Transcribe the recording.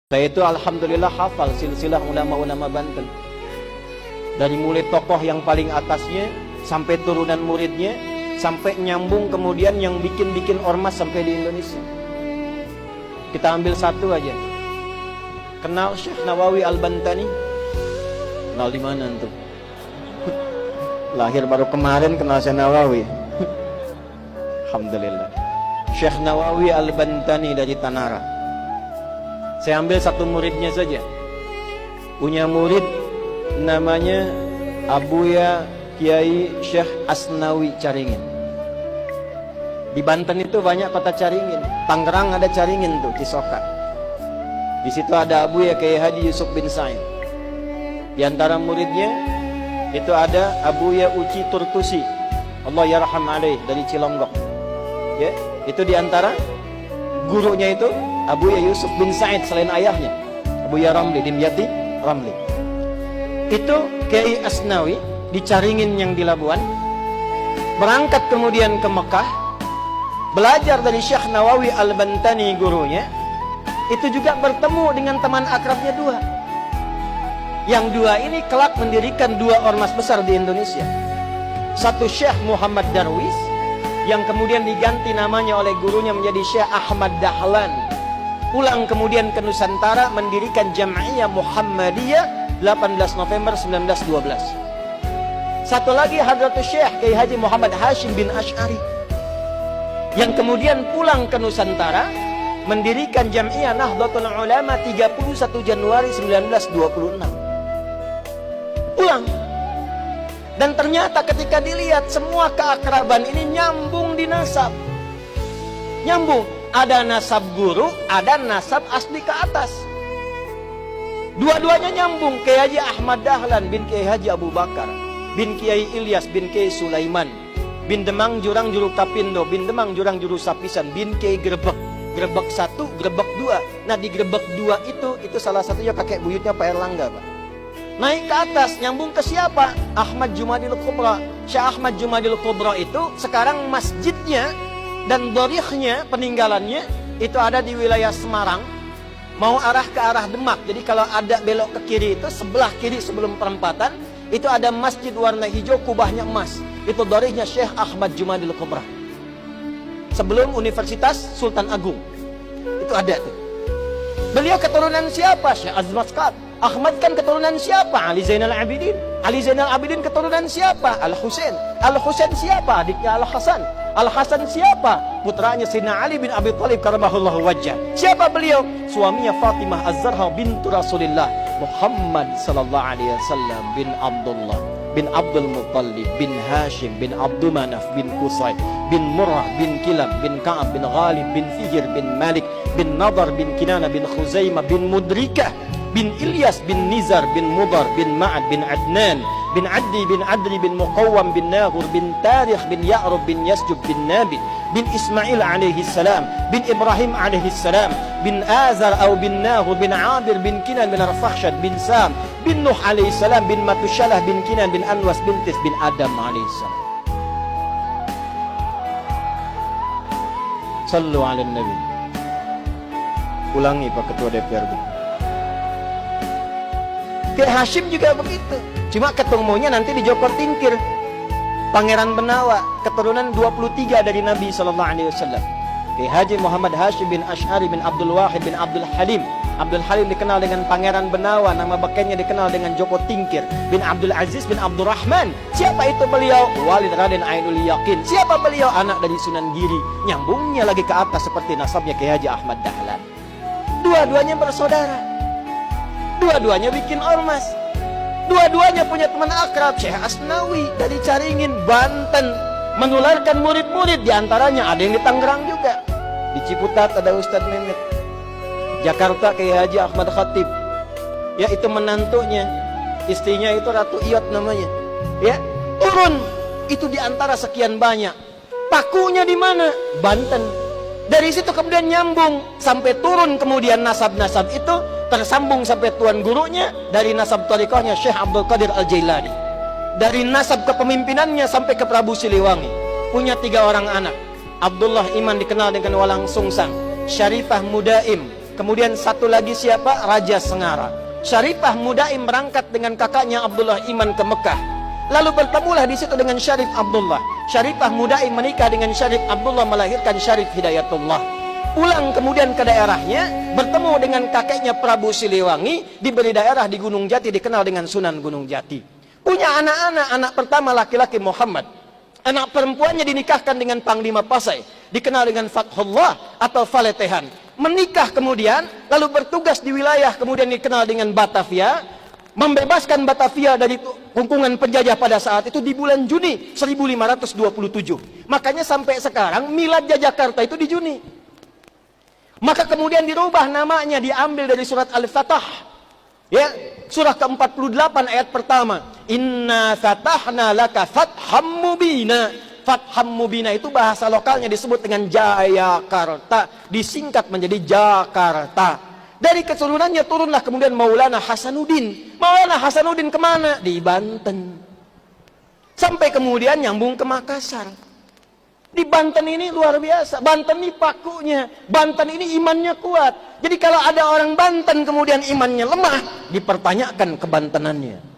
Saya itu alhamdulillah hafal silsilah ulama-ulama Banten. Dari mulai tokoh yang paling atasnya, sampai turunan muridnya, sampai nyambung kemudian yang bikin-bikin ormas sampai di Indonesia. Kita ambil satu aja. Kenal Syekh Nawawi Al-Bantani? Kenal di mana tuh? Lahir baru kemarin kenal Syekh Nawawi. Alhamdulillah. Syekh Nawawi Al-Bantani dari Tanara. Saya ambil satu muridnya saja. Punya murid namanya Abuya Kiai Syekh Asnawi Caringin. Di Banten itu banyak kota Caringin. Tangerang ada Caringin tuh, Cisoka. Di situ ada Abuya Kiai Haji Yusuf bin Said. Di antara muridnya itu ada Abuya Uci Turtusi, Allah yarham alaih, dari Cilonggok. Ya, itu di antara gurunya itu Abuya Yusuf bin Said selain ayahnya, Abuya Ramli, Dimyati Ramli. Itu Kiai Asnawi di Caringin yang di Labuan. Berangkat kemudian ke Mekah, belajar dari Syekh Nawawi Al-Bantani gurunya. Itu juga bertemu dengan teman akrabnya dua. Yang dua ini kelak mendirikan dua ormas besar di Indonesia. Satu Syekh Muhammad Darwis, yang kemudian diganti namanya oleh gurunya menjadi Syekh Ahmad Dahlan. Pulang kemudian ke Nusantara mendirikan Jam'iyah Muhammadiyah 18 November 1912. Satu lagi Hadratus Syekh Kiai Haji Muhammad Hashim bin Asy'ari, yang kemudian pulang ke Nusantara mendirikan Jam'iyah Nahdlatul Ulama 31 Januari 1926. Pulang. Dan ternyata ketika dilihat semua keakraban ini nyambung di nasab. Nyambung. Ada nasab guru, ada nasab asli ke atas. Dua-duanya nyambung. Kiai Haji Ahmad Dahlan bin Kiai Haji Abu Bakar bin Kiai Ilyas bin Kiai Sulaiman bin Demang Jurang Juru Kapindo bin Demang Jurang Juru Sapisan bin Kiai Grebek. Grebek 1, Grebek 2. Nah di Grebek 2 itu salah satunya kakek buyutnya Pak Erlangga, Pak. Naik ke atas, nyambung ke siapa? Ahmad Jumadil Kubra. Syekh Ahmad Jumadil Kubra itu sekarang masjidnya dan dorikhnya, peninggalannya itu ada di wilayah Semarang, mau arah ke arah Demak. Jadi kalau ada belok ke kiri itu sebelah kiri sebelum perempatan itu ada masjid warna hijau, kubahnya emas. Itu dorikhnya Syekh Ahmad Jumadil Kubra. Sebelum Universitas Sultan Agung itu ada tuh. Beliau keturunan siapa? Syekh Azmaskat. Ahmad kan keturunan siapa? Ali Zainal Abidin. Ali Zainal Abidin keturunan siapa? Al-Husain. Al-Husain siapa? Adiknya Al-Hasan. Al-Hasan siapa? Putranya Sayyidina Ali bin Abi Thalib karamahullahu wajhah. Siapa beliau? Suaminya Fatimah Az-Zahra bintu Rasulillah Muhammad sallallahu alaihi wasallam bin Abdullah bin Abdul Muttalib bin Hashim bin Abdul Manaf bin Qusay bin Murrah bin Kilab bin Ka'ab bin Ghalib bin Fihir bin Malik bin Nadar bin Kinana bin Khuzaimah bin Mudrikah bin Ilyas bin Nizar bin Mudar bin Ma'ad bin Adnan bin Addi bin Adri bin Muqawwam bin Nahur bin Tarikh bin Ya'rub bin Yasjub bin Nabi bin Ismail alaihi salam bin Ibrahim alaihi salam bin Azar atau bin Nahur bin Abir bin Kinan bin Arfakhshad bin Sam bin Nuh alaihi salam bin Matushalah bin Kinan bin Anwas bin Tis bin Adam alaihi salam. Sallu ala Nabi. Ulangi Pak Ketua DPRD. Kiai Hashim juga begitu. Cuma ketemunya nanti di Jokor Tingkir. Pangeran Benawa, keturunan 23 dari Nabi SAW. Kiai Haji Muhammad Hashim bin Asy'ari bin Abdul Wahid bin Abdul Halim. Abdul Halim dikenal dengan Pangeran Benawa. Nama bekennya dikenal dengan Joko Tingkir bin Abdul Aziz bin Abdul Rahman. Siapa itu beliau? Walid Raden Ainul Yakin. Siapa beliau? Anak dari Sunan Giri. Nyambungnya lagi ke atas seperti nasabnya Kiai Haji Ahmad Dahlan. Dua-duanya bersaudara. Dua-duanya bikin ormas. Dua-duanya punya teman akrab, Syekh Asnawi dari Caringin, Banten. Menularkan murid-murid, diantaranya ada yang di Tangerang juga. Di Ciputat ada Ustadz Mehmet. Jakarta Kiai Haji Ahmad Khatib. Ya itu menantunya. Istrinya itu Ratu Iyot namanya. Ya, turun. Itu diantara sekian banyak. Pakunya di mana? Banten. Dari situ kemudian nyambung sampai turun kemudian nasab-nasab itu tersambung sampai tuan gurunya dari nasab tariqahnya Syekh Abdul Qadir Al-Jailani. Dari nasab kepemimpinannya sampai ke Prabu Siliwangi. Punya 3 orang anak. Abdullah Iman dikenal dengan Walang Sungsang, Syarifah Mudaim, Kemudian satu lagi siapa? Raja Sengara. Syarifah Mudaim berangkat dengan kakaknya Abdullah Iman ke Mekah. Lalu bertemulah di situ dengan Syarif Abdullah. Syarifah Mudaim menikah dengan Syarif Abdullah, melahirkan Syarif Hidayatullah. Pulang kemudian ke daerahnya, bertemu dengan kakeknya Prabu Siliwangi, diberi daerah di Gunung Jati, dikenal dengan Sunan Gunung Jati. Punya anak-anak, anak pertama laki-laki Muhammad. Anak perempuannya dinikahkan dengan Panglima Pasai, dikenal dengan Fathullah atau Faletehan. Menikah kemudian, lalu bertugas di wilayah kemudian dikenal dengan Batavia, membebaskan Batavia dari kungkungan penjajah pada saat itu di bulan Juni 1527. Makanya sampai sekarang milad Jakarta itu di Juni. Maka kemudian dirubah namanya, diambil dari surat Al-Fatah. Ya, surah ke-48 ayat pertama. Inna fatahna laka fatham mubina. Fatham mubina itu bahasa lokalnya disebut dengan Jayakarta, disingkat menjadi Jakarta. Dari keturunannya turunlah kemudian Maulana Hasanuddin. Maulana Hasanuddin kemana? Di Banten. Sampai kemudian nyambung ke Makassar. Di Banten ini luar biasa. Banten ini pakunya. Banten ini imannya kuat. Jadi kalau ada orang Banten kemudian imannya lemah, dipertanyakan kebantenannya.